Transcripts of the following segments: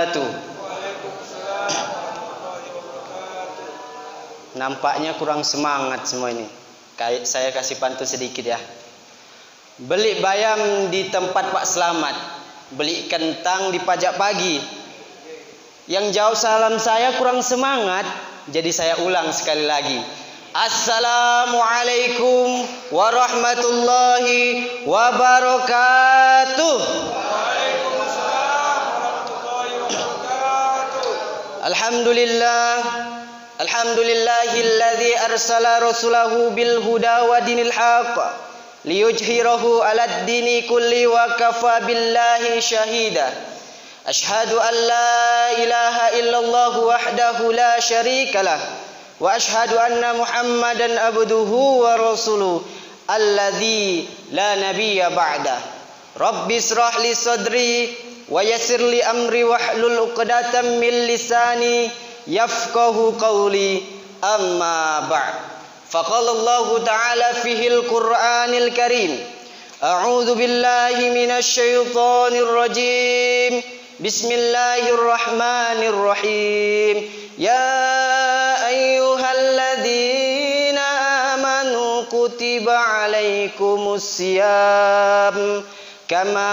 wabarakatuh. Nampaknya kurang semangat semua ini. Saya kasih pantun sedikit ya. Beli bayam di tempat Pak Slamet, beli kentang di pajak pagi. Yang jawab salam saya kurang semangat, jadi saya ulang sekali lagi. Assalamualaikum warahmatullahi wabarakatuh. Waalaikumsalam warahmatullahi wabarakatuh. Alhamdulillahilladzi arsala rasulahu bil huda wa dinil haqq liyujhirahu 'alad dini kulli wa kafa billahi syahida. Asyhadu an la ilaha illallah wahdahu la syarikalah wa asyhadu anna Muhammadan abduhu wa rasuluh alladzi la nabiyya ba'da. Rabbi israh li sadri wa yassir li amri wahlul 'uqdatam min lisani yafqahu qawli. Amma ba'd. Faqala Allah ta'ala fihil Qur'anil Karim. A'udzu billahi minasy syaithanir rajim. Bismillahirrahmanirrahim. Ya ayyuhalladzina amanu kutiba alaikumus siyam kama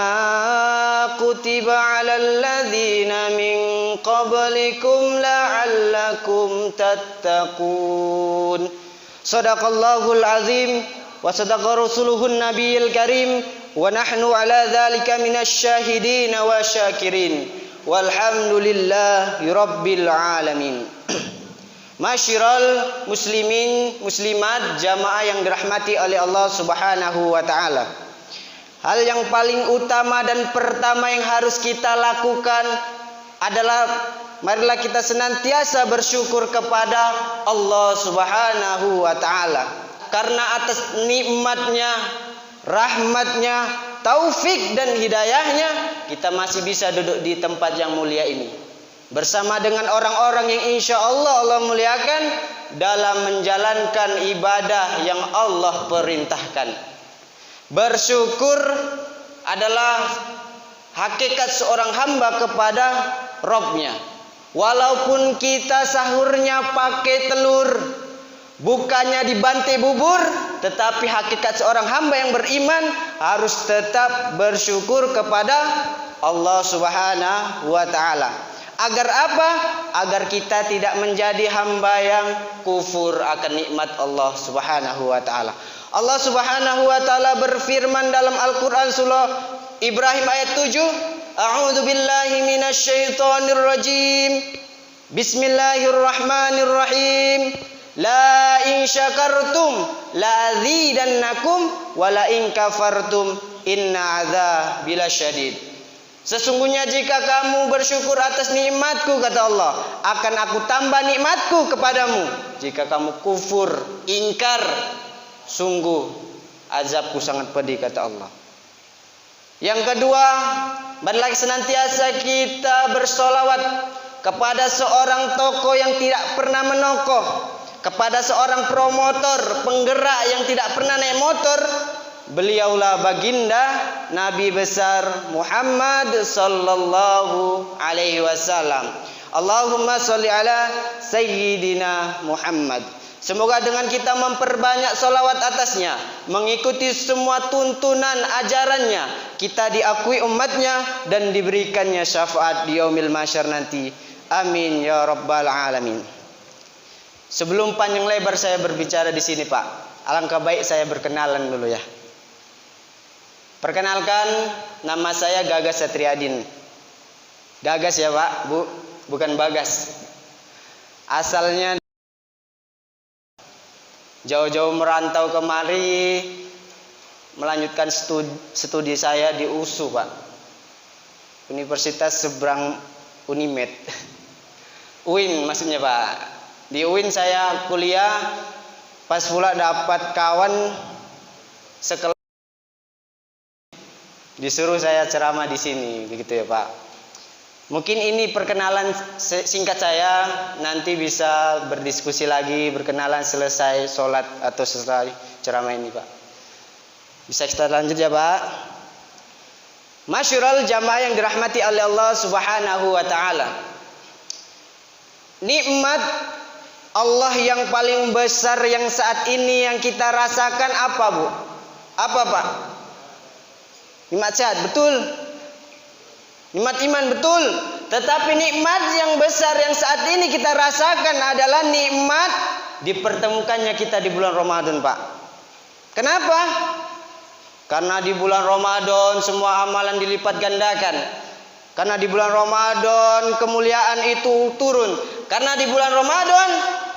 kutiba alal ladzina min qablikum la'allakum tattaqun. Shadaqallahul azim wa sadaqa rasuluhun nabiyil karim. Wa nahnu ala dzalika minasy syahidin wa syakirin. Walhamdulillahi rabbil alamin. Masyiral muslimin muslimat jamaah yang dirahmati oleh Allah Subhanahu wa taala. Hal yang paling utama dan pertama yang harus kita lakukan adalah marilah kita senantiasa bersyukur kepada Allah Subhanahu wa taala. Karena atas nikmatnya, rahmatnya, taufik dan hidayahnya kita masih bisa duduk di tempat yang mulia ini bersama dengan orang-orang yang insya Allah muliakan dalam menjalankan ibadah yang Allah perintahkan. Bersyukur adalah hakikat seorang hamba kepada Robnya. Walaupun kita sahurnya pakai telur, bukannya dibantai bubur, tetapi hakikat seorang hamba yang beriman harus tetap bersyukur kepada Allah Subhanahu wa taala. Agar apa? Agar kita tidak menjadi hamba yang kufur akan nikmat Allah Subhanahu wa taala. Allah Subhanahu wa taala berfirman dalam Al-Qur'an surah Ibrahim ayat 7, A'udzu billahi minasy syaithanir rajim. Bismillahirrahmanirrahim. La in syakartum la azidannakum wa la in kafartum inna adzabi lasyadid. Sesungguhnya jika kamu bersyukur atas nikmatku, kata Allah, akan aku tambah nikmatku kepadamu. Jika kamu kufur, ingkar, sungguh azabku sangat pedih, kata Allah. Yang kedua, marilah senantiasa kita bersolawat kepada seorang tokoh yang tidak pernah menokoh, kepada seorang promotor, penggerak yang tidak pernah naik motor. Beliaulah baginda Nabi besar Muhammad sallallahu alaihi wasallam. Allahumma sholli ala sayyidina Muhammad. Semoga dengan kita memperbanyak salawat atasnya, mengikuti semua tuntunan ajarannya, kita diakui umatnya dan diberikannya syafaat di yaumil mahsyar nanti. Amin ya rabbal alamin. Sebelum panjang lebar saya berbicara di sini, Pak, alangkah baik saya berkenalan dulu ya. Perkenalkan, nama saya Gagas Satriadin. Gagas ya Pak, Bu, bukan Bagas. Asalnya jauh-jauh merantau kemari melanjutkan studi saya di USU, Pak. Universitas seberang Unimed. UIN maksudnya, Pak. Di UIN saya kuliah, pas pula dapat kawan sekelas disuruh saya ceramah di sini, begitu ya Pak. Mungkin ini perkenalan singkat saya, nanti bisa berdiskusi lagi, berkenalan selesai sholat atau selesai ceramah ini Pak. Bisa kita lanjut ya Pak. Masyurul jamaah yang dirahmati oleh Allah Subhanahu wa taala. Nikmat Allah yang paling besar yang saat ini yang kita rasakan apa, Bu? Apa, Pak? Nikmat sehat, betul. Nikmat iman, betul. Tetapi nikmat yang besar yang saat ini kita rasakan adalah nikmat dipertemukannya kita di bulan Ramadan, Pak. Kenapa? Karena di bulan Ramadan semua amalan dilipat gandakan. Karena di bulan Ramadan kemuliaan itu turun. Karena di bulan Ramadan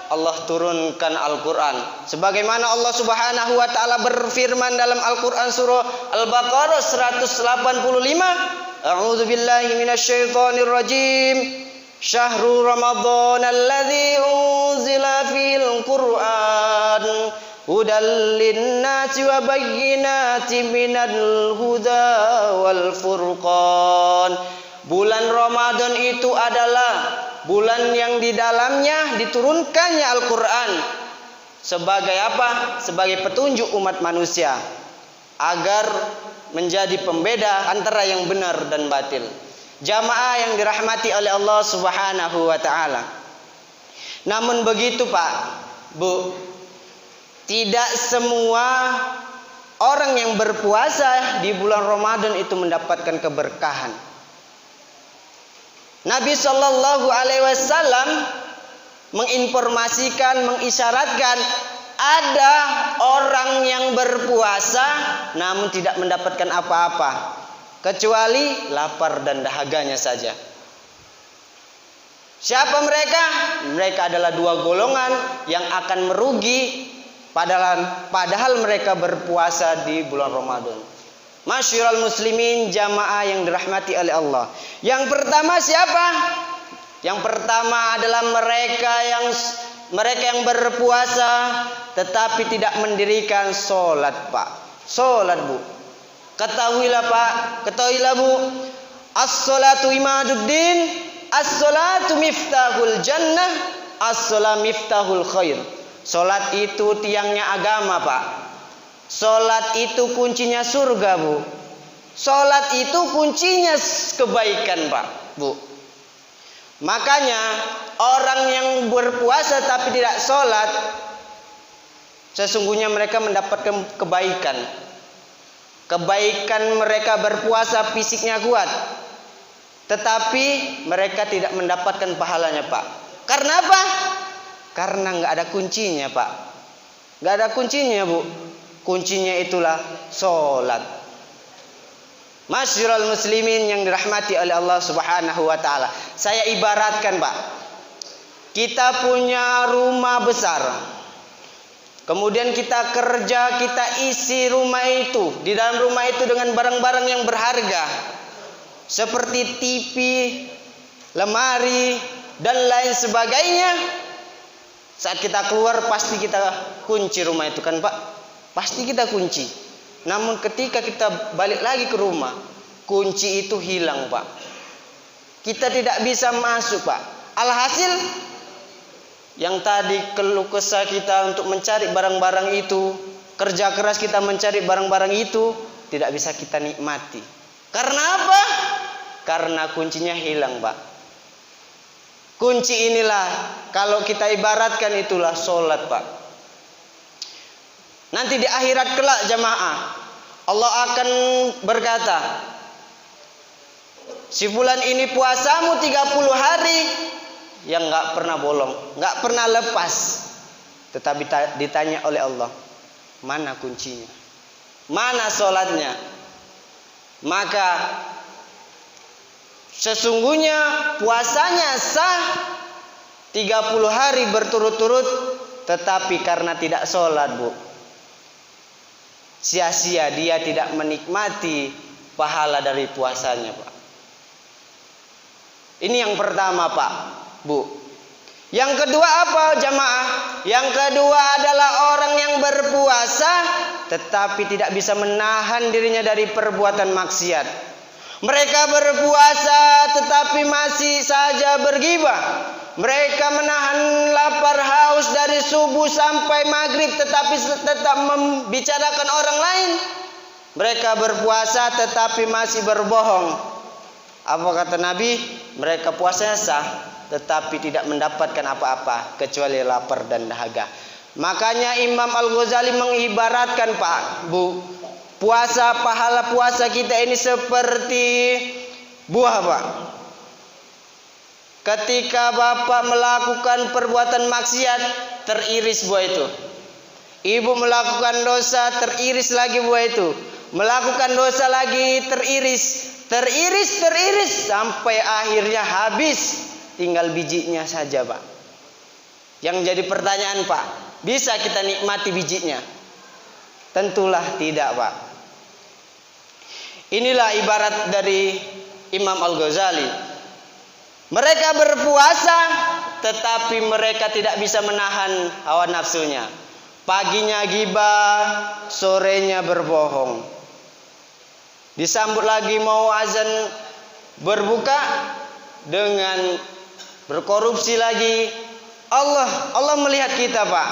Allah turunkan Al-Quran. Sebagaimana Allah Subhanahu wa ta'ala berfirman dalam Al-Quran surah Al-Baqarah 185. A'udzu billahi minasyaitonir rajim. Syahrul Ramadan alladzi unzila fil Qur'an hudal linnasi wa bayyinatin minal huda wal furqan. Bulan Ramadan itu adalah bulan yang di dalamnya diturunkannya Al-Quran. Sebagai apa? Sebagai petunjuk umat manusia agar menjadi pembeda antara yang benar dan batil. Jamaah yang dirahmati oleh Allah Subhanahu wa ta'ala. Namun begitu, Pak, Bu, tidak semua orang yang berpuasa di bulan Ramadan itu mendapatkan keberkahan. Nabi Shallallahu Alaihi Wasallam menginformasikan, mengisyaratkan ada orang yang berpuasa namun tidak mendapatkan apa-apa kecuali lapar dan dahaganya saja. Siapa mereka? Mereka adalah dua golongan yang akan merugi padahal mereka berpuasa di bulan Ramadan. Masyurul muslimin jamaah yang dirahmati oleh Allah. Yang pertama siapa? Yang pertama adalah mereka yang berpuasa tetapi tidak mendirikan sholat, Pak. Sholat, Bu. Ketahuilah, Pak. Ketahuilah, Bu. As-sholatu imaduddin. As-sholatu miftahul jannah. As-sholat miftahul khair. Sholat itu tiangnya agama, Pak. Sholat itu kuncinya surga, Bu. Sholat itu kuncinya kebaikan, Pak, Bu. Makanya orang yang berpuasa tapi tidak sholat, sesungguhnya mereka mendapatkan kebaikan. Kebaikan mereka berpuasa fisiknya kuat, tetapi mereka tidak mendapatkan pahalanya, Pak. Karena apa? Karena nggak ada kuncinya, Pak. Nggak ada kuncinya, Bu. Kuncinya itulah sholat. Masyurul muslimin yang dirahmati oleh Allah Subhanahu wa ta'ala. Saya ibaratkan, Pak, kita punya rumah besar, kemudian kita kerja, kita isi rumah itu, di dalam rumah itu dengan barang-barang yang berharga seperti TV, lemari dan lain sebagainya. Saat kita keluar pasti kita kunci rumah itu, kan, Pak? Pasti kita kunci. Namun ketika kita balik lagi ke rumah, kunci itu hilang, Pak. Kita tidak bisa masuk, Pak. Alhasil yang tadi keluh kesah kita untuk mencari barang-barang itu, kerja keras kita mencari barang-barang itu, tidak bisa kita nikmati. Karena apa? Karena kuncinya hilang, Pak. Kunci inilah kalau kita ibaratkan itulah sholat, Pak. Nanti di akhirat kelak jamaah, Allah akan berkata, si fulan ini puasamu 30 hari yang gak pernah bolong, gak pernah lepas. Tetapi ditanya oleh Allah, mana kuncinya? Mana sholatnya? Maka sesungguhnya puasanya sah 30 hari berturut-turut, tetapi karena tidak sholat, Bu, sia-sia dia tidak menikmati pahala dari puasanya, Pak. Ini yang pertama, Pak, Bu. Yang kedua apa, jamaah? Yang kedua adalah orang yang berpuasa tetapi tidak bisa menahan dirinya dari perbuatan maksiat. Mereka berpuasa tetapi masih saja bergibah. Mereka menahan lapar haus dari subuh sampai maghrib tetapi tetap membicarakan orang lain. Mereka berpuasa tetapi masih berbohong. Apa kata Nabi? Mereka puasanya sah tetapi tidak mendapatkan apa-apa kecuali lapar dan dahaga. Makanya Imam Al-Ghazali mengibaratkan Pak, Bu, pahala puasa kita ini seperti buah Pak. Ketika Bapak melakukan perbuatan maksiat, teriris buah itu. Ibu melakukan dosa, teriris lagi buah itu. Melakukan dosa lagi, teriris sampai akhirnya habis, tinggal bijinya saja Pak. Yang jadi pertanyaan Pak, bisa kita nikmati bijinya? Tentulah tidak Pak. Inilah ibarat dari Imam Al-Ghazali. Mereka berpuasa tetapi mereka tidak bisa menahan hawa nafsunya. Paginya gibah, sorenya berbohong. Disambut lagi mau azan berbuka dengan berkorupsi lagi. Allah melihat kita Pak.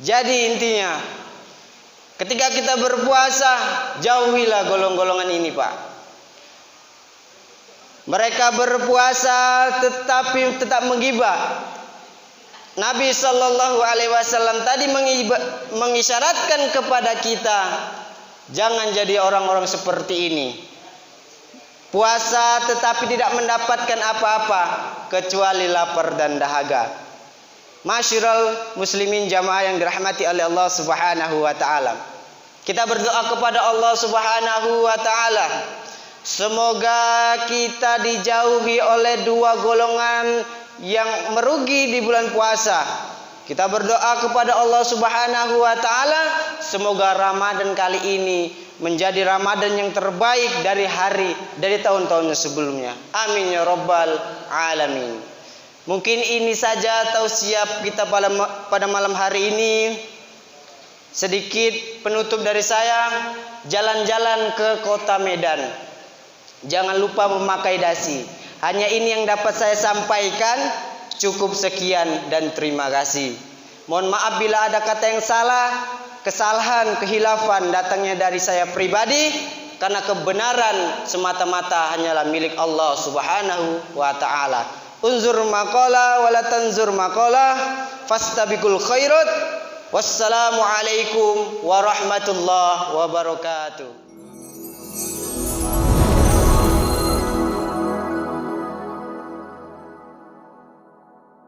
Jadi intinya, ketika kita berpuasa, jauhilah golongan-golongan ini Pak. Mereka berpuasa tetapi tetap menggibah. Nabi Shallallahu Alaihi Wasallam tadi mengisyaratkan kepada kita, jangan jadi orang-orang seperti ini. Puasa tetapi tidak mendapatkan apa-apa kecuali lapar dan dahaga. Masyiral muslimin jamaah yang dirahmati oleh Allah Subhanahu wa taala. Kita berdoa kepada Allah Subhanahu wa taala, semoga kita dijauhi oleh dua golongan yang merugi di bulan puasa. Kita berdoa kepada Allah Subhanahu wa taala, semoga Ramadan kali ini menjadi Ramadan yang terbaik dari tahun-tahun sebelumnya. Amin ya rabbal alamin. Mungkin ini saja tausiah kita pada malam hari ini. Sedikit penutup dari saya, jalan-jalan ke kota Medan. Jangan lupa memakai dasi. Hanya ini yang dapat saya sampaikan. Cukup sekian dan terima kasih. Mohon maaf bila ada kata yang salah, kesalahan, kehilafan datangnya dari saya pribadi, karena kebenaran semata-mata hanyalah milik Allah Subhanahu wa taala. Unzur maqala wa la tanzur maqala fastabiqul khairat. Wassalamualaikum warahmatullahi wabarakatuh.